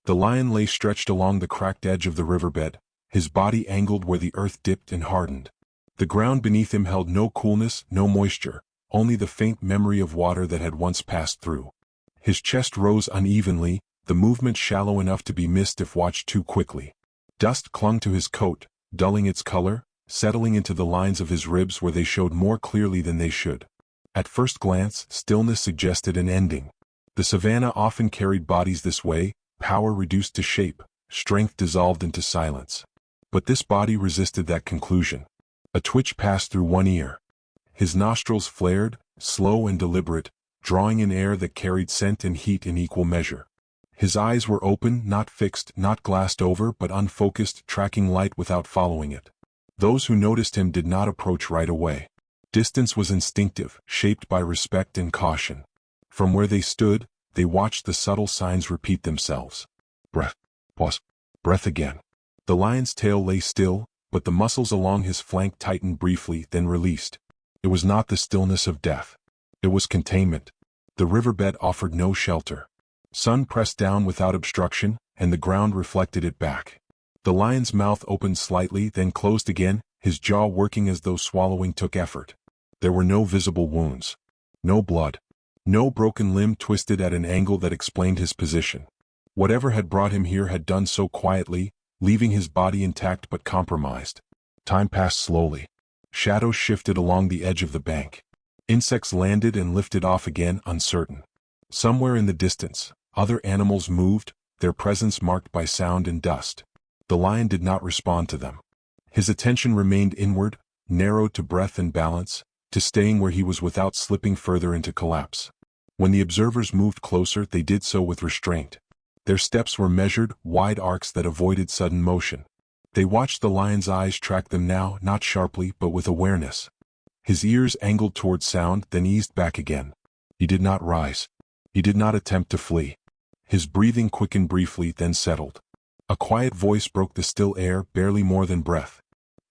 The lion lay stretched along the cracked edge of the riverbed, his body angled where the earth dipped and hardened. The ground beneath him held no coolness, no moisture, only the faint memory of water that had once passed through. His chest rose unevenly, the movement shallow enough to be missed if watched too quickly. Dust clung to his coat, dulling its color, settling into the lines of his ribs where they showed more clearly than they should. At first glance, stillness suggested an ending. The savannah often carried bodies this way, power reduced to shape, strength dissolved into silence. But this body resisted that conclusion. A twitch passed through one ear. His nostrils flared, slow and deliberate, drawing in air that carried scent and heat in equal measure. His eyes were open, not fixed, not glassed over, but unfocused, tracking light without following it. Those who noticed him did not approach right away. Distance was instinctive, shaped by respect and caution. From where they stood, they watched the subtle signs repeat themselves. Breath. Pause. Breath again. The lion's tail lay still, but the muscles along his flank tightened briefly, then released. It was not the stillness of death. It was containment. The riverbed offered no shelter. Sun pressed down without obstruction, and the ground reflected it back. The lion's mouth opened slightly, then closed again, his jaw working as though swallowing took effort. There were no visible wounds. No blood. No broken limb twisted at an angle that explained his position. Whatever had brought him here had done so quietly, leaving his body intact but compromised. Time passed slowly. Shadows shifted along the edge of the bank. Insects landed and lifted off again, uncertain. Somewhere in the distance, other animals moved, their presence marked by sound and dust. The lion did not respond to them. His attention remained inward, narrowed to breath and balance, to staying where he was without slipping further into collapse. When the observers moved closer, they did so with restraint. Their steps were measured, wide arcs that avoided sudden motion. They watched the lion's eyes track them now, not sharply, but with awareness. His ears angled toward sound, then eased back again. He did not rise. He did not attempt to flee. His breathing quickened briefly, then settled. A quiet voice broke the still air, barely more than breath.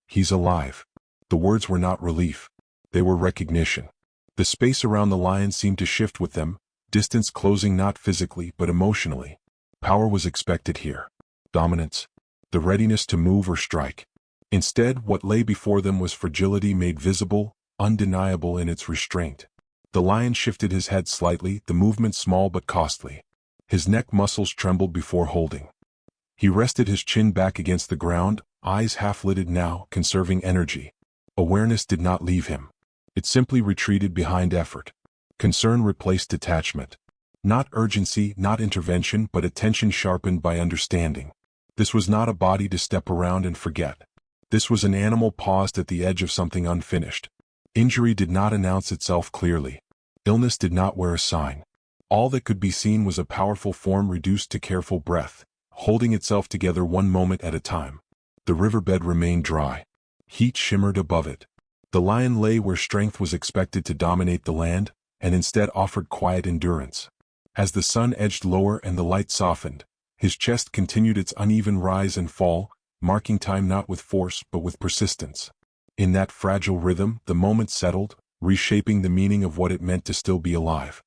He's alive. The words were not relief. They were recognition. The space around the lion seemed to shift with them, distance closing not physically but emotionally. Power was expected here. Dominance. The readiness to move or strike. Instead, what lay before them was fragility made visible, undeniable in its restraint. The lion shifted his head slightly, the movement small but costly. His neck muscles trembled before holding. He rested his chin back against the ground, eyes half-lidded now, conserving energy. Awareness did not leave him. It simply retreated behind effort. Concern replaced detachment. Not urgency, not intervention, but attention sharpened by understanding. This was not a body to step around and forget. This was an animal paused at the edge of something unfinished. Injury did not announce itself clearly. Illness did not wear a sign. All that could be seen was a powerful form reduced to careful breath, holding itself together one moment at a time. The riverbed remained dry. Heat shimmered above it. The lion lay where strength was expected to dominate the land, and instead offered quiet endurance. As the sun edged lower and the light softened, his chest continued its uneven rise and fall, marking time not with force but with persistence. In that fragile rhythm, the moment settled, reshaping the meaning of what it meant to still be alive.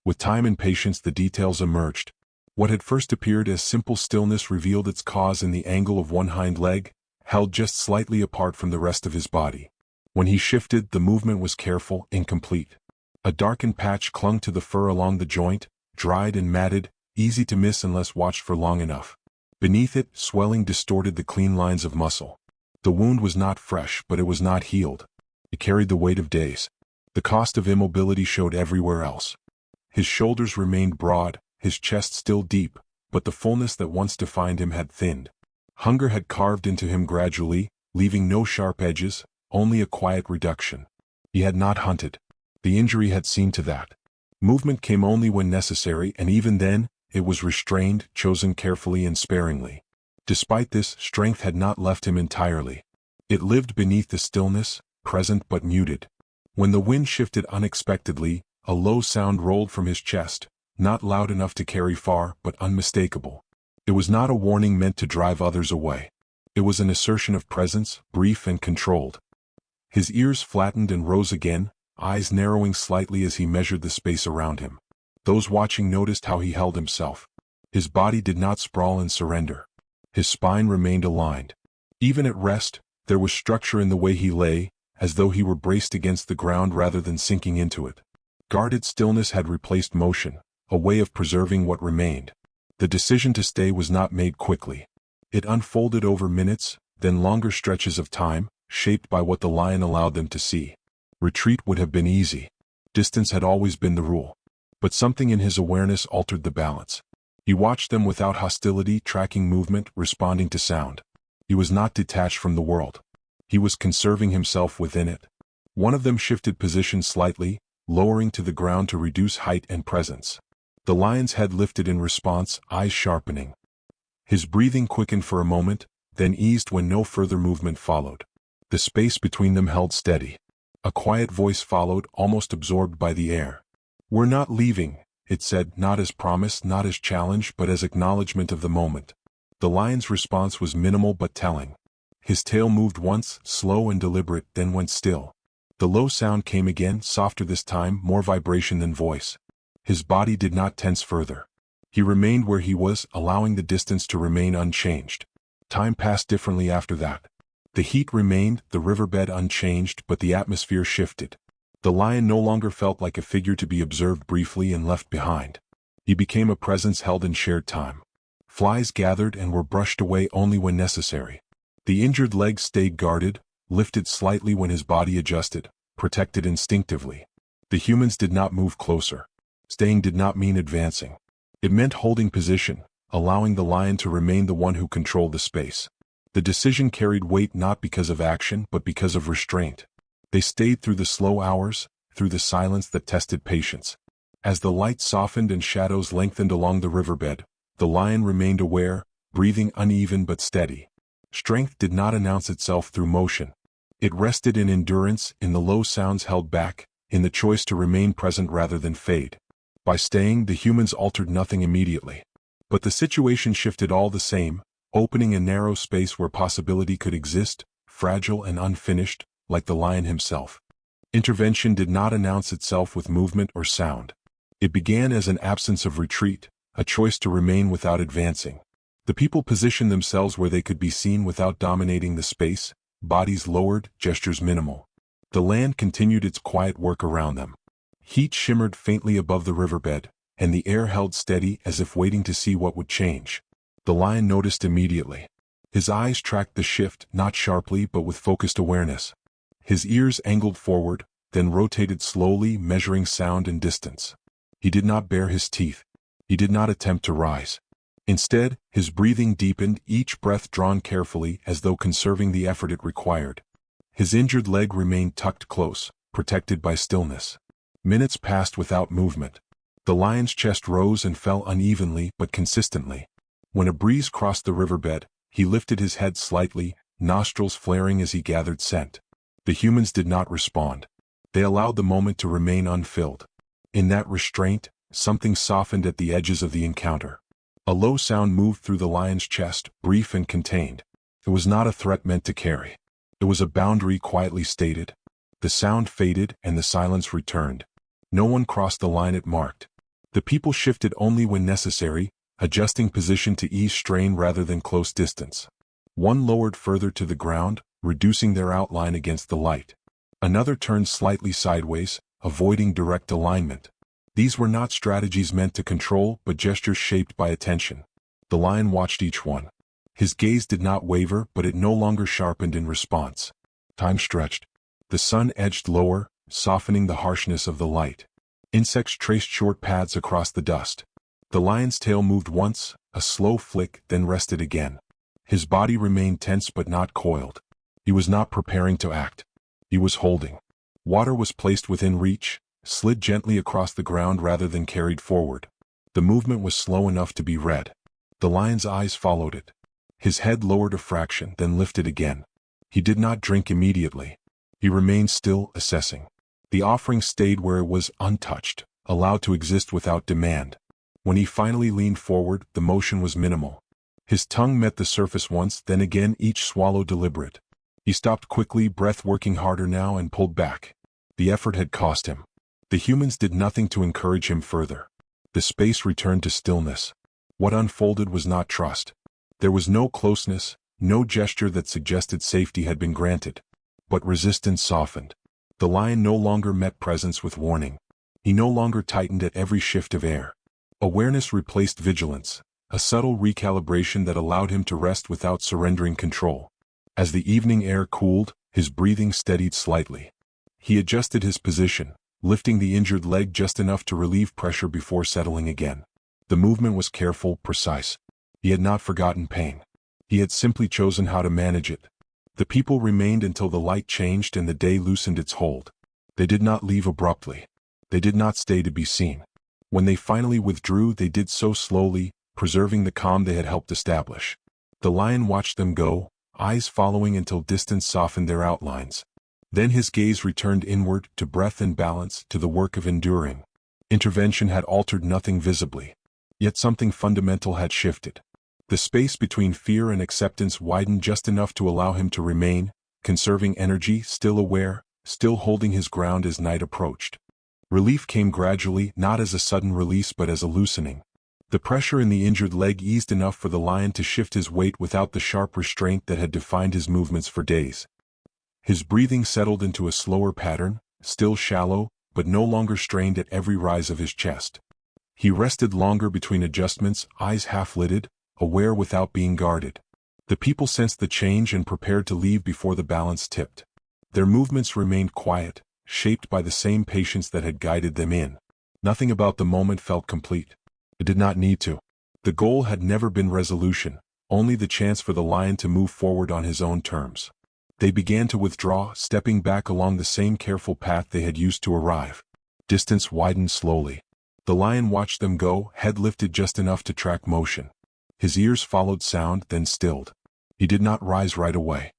With time and patience, the details emerged. What had first appeared as simple stillness revealed its cause in the angle of one hind leg, held just slightly apart from the rest of his body. When he shifted, the movement was careful, incomplete. A darkened patch clung to the fur along the joint, dried and matted, easy to miss unless watched for long enough. Beneath it, swelling distorted the clean lines of muscle. The wound was not fresh, but it was not healed. It carried the weight of days. The cost of immobility showed everywhere else. His shoulders remained broad, his chest still deep, but the fullness that once defined him had thinned. Hunger had carved into him gradually, leaving no sharp edges, only a quiet reduction. He had not hunted. The injury had seen to that. Movement came only when necessary, and even then, it was restrained, chosen carefully and sparingly. Despite this, strength had not left him entirely. It lived beneath the stillness, present but muted. When the wind shifted unexpectedly, a low sound rolled from his chest, not loud enough to carry far, but unmistakable. It was not a warning meant to drive others away. It was an assertion of presence, brief and controlled. His ears flattened and rose again, eyes narrowing slightly as he measured the space around him. Those watching noticed how he held himself. His body did not sprawl in surrender. His spine remained aligned. Even at rest, there was structure in the way he lay, as though he were braced against the ground rather than sinking into it. Guarded stillness had replaced motion, a way of preserving what remained. The decision to stay was not made quickly. It unfolded over minutes, then longer stretches of time, shaped by what the lion allowed them to see. Retreat would have been easy. Distance had always been the rule. But something in his awareness altered the balance. He watched them without hostility, tracking movement, responding to sound. He was not detached from the world. He was conserving himself within it. One of them shifted position slightly, lowering to the ground to reduce height and presence. The lion's head lifted in response, eyes sharpening. His breathing quickened for a moment, then eased when no further movement followed. The space between them held steady. A quiet voice followed, almost absorbed by the air. "We're not leaving," it said, not as promise, not as challenge, but as acknowledgement of the moment. The lion's response was minimal but telling. His tail moved once, slow and deliberate, then went still. The low sound came again, softer this time, more vibration than voice. His body did not tense further. He remained where he was, allowing the distance to remain unchanged. Time passed differently after that. The heat remained, the riverbed unchanged, but the atmosphere shifted. The lion no longer felt like a figure to be observed briefly and left behind. He became a presence held in shared time. Flies gathered and were brushed away only when necessary. The injured leg stayed guarded, lifted slightly when his body adjusted, protected instinctively. The humans did not move closer. Staying did not mean advancing. It meant holding position, allowing the lion to remain the one who controlled the space. The decision carried weight not because of action but because of restraint. They stayed through the slow hours, through the silence that tested patience. As the light softened and shadows lengthened along the riverbed, the lion remained aware, breathing uneven but steady. Strength did not announce itself through motion. It rested in endurance, in the low sounds held back, in the choice to remain present rather than fade. By staying, the humans altered nothing immediately. But the situation shifted all the same, opening a narrow space where possibility could exist, fragile and unfinished, like the lion himself. Intervention did not announce itself with movement or sound. It began as an absence of retreat, a choice to remain without advancing. The people positioned themselves where they could be seen without dominating the space, bodies lowered, gestures minimal. The land continued its quiet work around them. Heat shimmered faintly above the riverbed, and the air held steady as if waiting to see what would change. The lion noticed immediately. His eyes tracked the shift, not sharply but with focused awareness. His ears angled forward, then rotated slowly, measuring sound and distance. He did not bare his teeth. He did not attempt to rise. Instead, his breathing deepened, each breath drawn carefully as though conserving the effort it required. His injured leg remained tucked close, protected by stillness. Minutes passed without movement. The lion's chest rose and fell unevenly but consistently. When a breeze crossed the riverbed, he lifted his head slightly, nostrils flaring as he gathered scent. The humans did not respond. They allowed the moment to remain unfilled. In that restraint, something softened at the edges of the encounter. A low sound moved through the lion's chest, brief and contained. It was not a threat meant to carry. It was a boundary quietly stated. The sound faded and the silence returned. No one crossed the line it marked. The people shifted only when necessary, adjusting position to ease strain rather than close distance. One lowered further to the ground, reducing their outline against the light. Another turned slightly sideways, avoiding direct alignment. These were not strategies meant to control, but gestures shaped by attention. The lion watched each one. His gaze did not waver, but it no longer sharpened in response. Time stretched. The sun edged lower, softening the harshness of the light. Insects traced short paths across the dust. The lion's tail moved once, a slow flick, then rested again. His body remained tense but not coiled. He was not preparing to act. He was holding. Water was placed within reach, slid gently across the ground rather than carried forward. The movement was slow enough to be read. The lion's eyes followed it. His head lowered a fraction, then lifted again. He did not drink immediately. He remained still, assessing. The offering stayed where it was, untouched, allowed to exist without demand. When he finally leaned forward, the motion was minimal. His tongue met the surface once, then again, each swallow deliberate. He stopped quickly, breath working harder now, and pulled back. The effort had cost him. The humans did nothing to encourage him further. The space returned to stillness. What unfolded was not trust. There was no closeness, no gesture that suggested safety had been granted. But resistance softened. The lion no longer met presence with warning. He no longer tightened at every shift of air. Awareness replaced vigilance, a subtle recalibration that allowed him to rest without surrendering control. As the evening air cooled, his breathing steadied slightly. He adjusted his position, lifting the injured leg just enough to relieve pressure before settling again. The movement was careful, precise. He had not forgotten pain. He had simply chosen how to manage it. The people remained until the light changed and the day loosened its hold. They did not leave abruptly. They did not stay to be seen. When they finally withdrew, they did so slowly, preserving the calm they had helped establish. The lion watched them go, eyes following until distance softened their outlines. Then his gaze returned inward, to breath and balance, to the work of enduring. Intervention had altered nothing visibly. Yet something fundamental had shifted. The space between fear and acceptance widened just enough to allow him to remain, conserving energy, still aware, still holding his ground as night approached. Relief came gradually, not as a sudden release but as a loosening. The pressure in the injured leg eased enough for the lion to shift his weight without the sharp restraint that had defined his movements for days. His breathing settled into a slower pattern, still shallow, but no longer strained at every rise of his chest. He rested longer between adjustments, eyes half-lidded, aware without being guarded. The people sensed the change and prepared to leave before the balance tipped. Their movements remained quiet, shaped by the same patience that had guided them in. Nothing about the moment felt complete. It did not need to. The goal had never been resolution, only the chance for the lion to move forward on his own terms. They began to withdraw, stepping back along the same careful path they had used to arrive. Distance widened slowly. The lion watched them go, head lifted just enough to track motion. His ears followed sound, then stilled. He did not rise right away.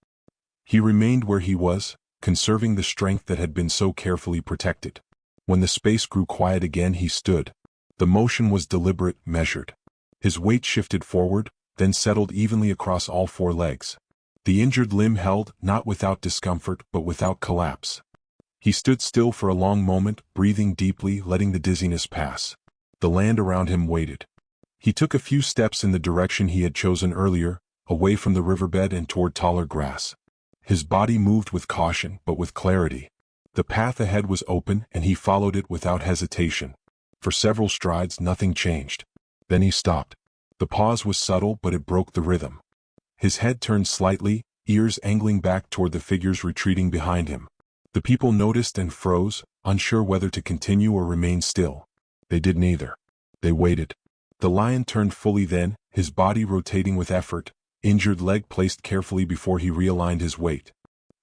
He remained where he was, conserving the strength that had been so carefully protected. When the space grew quiet again, he stood. The motion was deliberate, measured. His weight shifted forward, then settled evenly across all four legs. The injured limb held, not without discomfort, but without collapse. He stood still for a long moment, breathing deeply, letting the dizziness pass. The land around him waited. He took a few steps in the direction he had chosen earlier, away from the riverbed and toward taller grass. His body moved with caution, but with clarity. The path ahead was open, and he followed it without hesitation. For several strides, nothing changed. Then he stopped. The pause was subtle, but it broke the rhythm. His head turned slightly, ears angling back toward the figures retreating behind him. The people noticed and froze, unsure whether to continue or remain still. They did neither. They waited. The lion turned fully then, his body rotating with effort, injured leg placed carefully before he realigned his weight.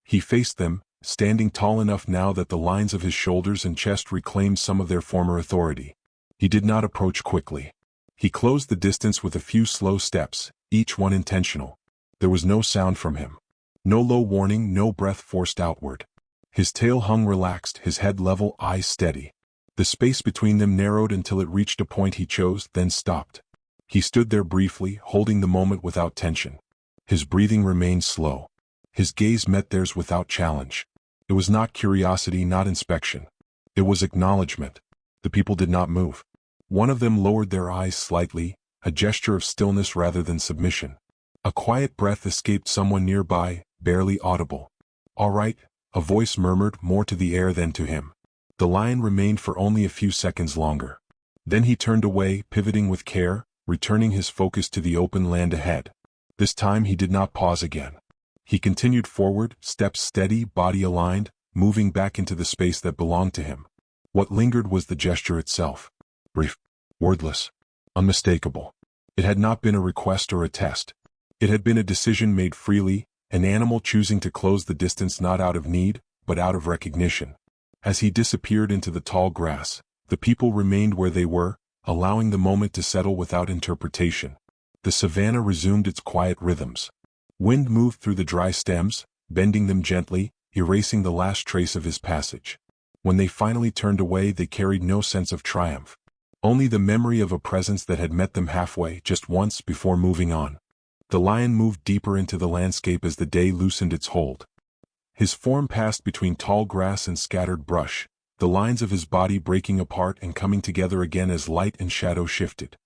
He faced them, standing tall enough now that the lines of his shoulders and chest reclaimed some of their former authority. He did not approach quickly. He closed the distance with a few slow steps, each one intentional. There was no sound from him. No low warning, no breath forced outward. His tail hung relaxed, his head level, eyes steady. The space between them narrowed until it reached a point he chose, then stopped. He stood there briefly, holding the moment without tension. His breathing remained slow. His gaze met theirs without challenge. It was not curiosity, not inspection. It was acknowledgement. The people did not move. One of them lowered their eyes slightly, a gesture of stillness rather than submission. A quiet breath escaped someone nearby, barely audible. "All right," a voice murmured, more to the air than to him. The lion remained for only a few seconds longer. Then he turned away, pivoting with care, returning his focus to the open land ahead. This time he did not pause again. He continued forward, steps steady, body aligned, moving back into the space that belonged to him. What lingered was the gesture itself. Brief, wordless, unmistakable. It had not been a request or a test. It had been a decision made freely, an animal choosing to close the distance not out of need, but out of recognition. As he disappeared into the tall grass, the people remained where they were, allowing the moment to settle without interpretation. The savanna resumed its quiet rhythms. Wind moved through the dry stems, bending them gently, erasing the last trace of his passage. When they finally turned away, they carried no sense of triumph. Only the memory of a presence that had met them halfway, just once, before moving on. The lion moved deeper into the landscape as the day loosened its hold. His form passed between tall grass and scattered brush, the lines of his body breaking apart and coming together again as light and shadow shifted.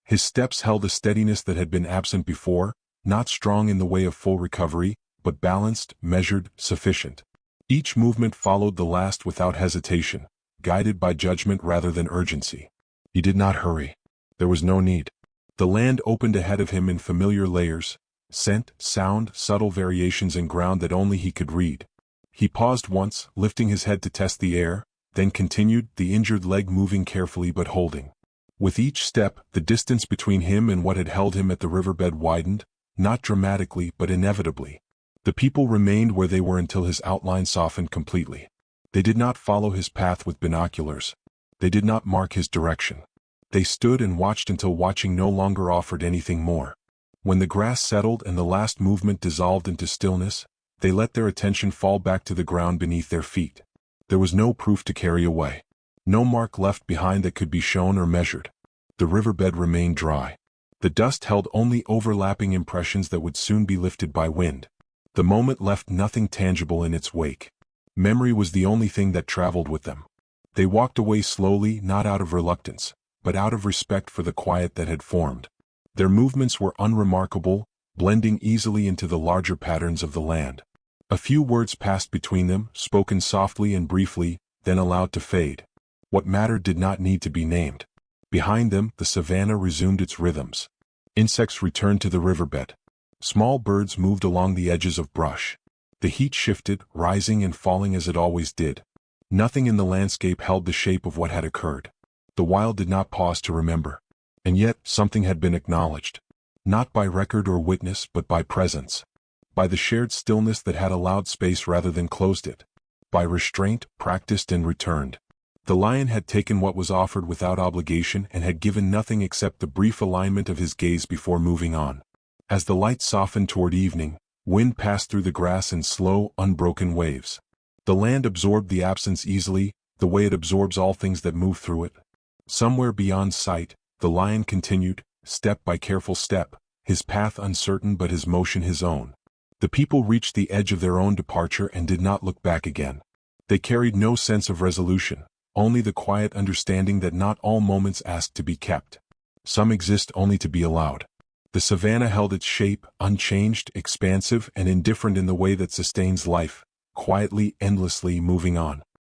His steps held a steadiness that had been absent before, not strong in the way of full recovery, but balanced, measured, sufficient. Each movement followed the last without hesitation, guided by judgment rather than urgency. He did not hurry. There was no need. The land opened ahead of him in familiar layers, scent, sound, subtle variations in ground that only he could read. He paused once, lifting his head to test the air, then continued, the injured leg moving carefully but holding. With each step, the distance between him and what had held him at the riverbed widened, not dramatically but inevitably. The people remained where they were until his outline softened completely. They did not follow his path with binoculars. They did not mark his direction. They stood and watched until watching no longer offered anything more. When the grass settled and the last movement dissolved into stillness, they let their attention fall back to the ground beneath their feet. There was no proof to carry away. No mark left behind that could be shown or measured. The riverbed remained dry. The dust held only overlapping impressions that would soon be lifted by wind. The moment left nothing tangible in its wake. Memory was the only thing that traveled with them. They walked away slowly, not out of reluctance, but out of respect for the quiet that had formed. Their movements were unremarkable, blending easily into the larger patterns of the land. A few words passed between them, spoken softly and briefly, then allowed to fade. What mattered did not need to be named. Behind them, the savanna resumed its rhythms. Insects returned to the riverbed. Small birds moved along the edges of brush. The heat shifted, rising and falling as it always did. Nothing in the landscape held the shape of what had occurred. The wild did not pause to remember. And yet, something had been acknowledged. Not by record or witness, but by presence. By the shared stillness that had allowed space rather than closed it. By restraint, practiced and returned. The lion had taken what was offered without obligation and had given nothing except the brief alignment of his gaze before moving on. As the light softened toward evening, wind passed through the grass in slow, unbroken waves. The land absorbed the absence easily, the way it absorbs all things that move through it. Somewhere beyond sight, the lion continued, step by careful step, his path uncertain but his motion his own. The people reached the edge of their own departure and did not look back again. They carried no sense of resolution, only the quiet understanding that not all moments ask to be kept. Some exist only to be allowed. The savanna held its shape, unchanged, expansive, and indifferent in the way that sustains life, quietly, endlessly moving on.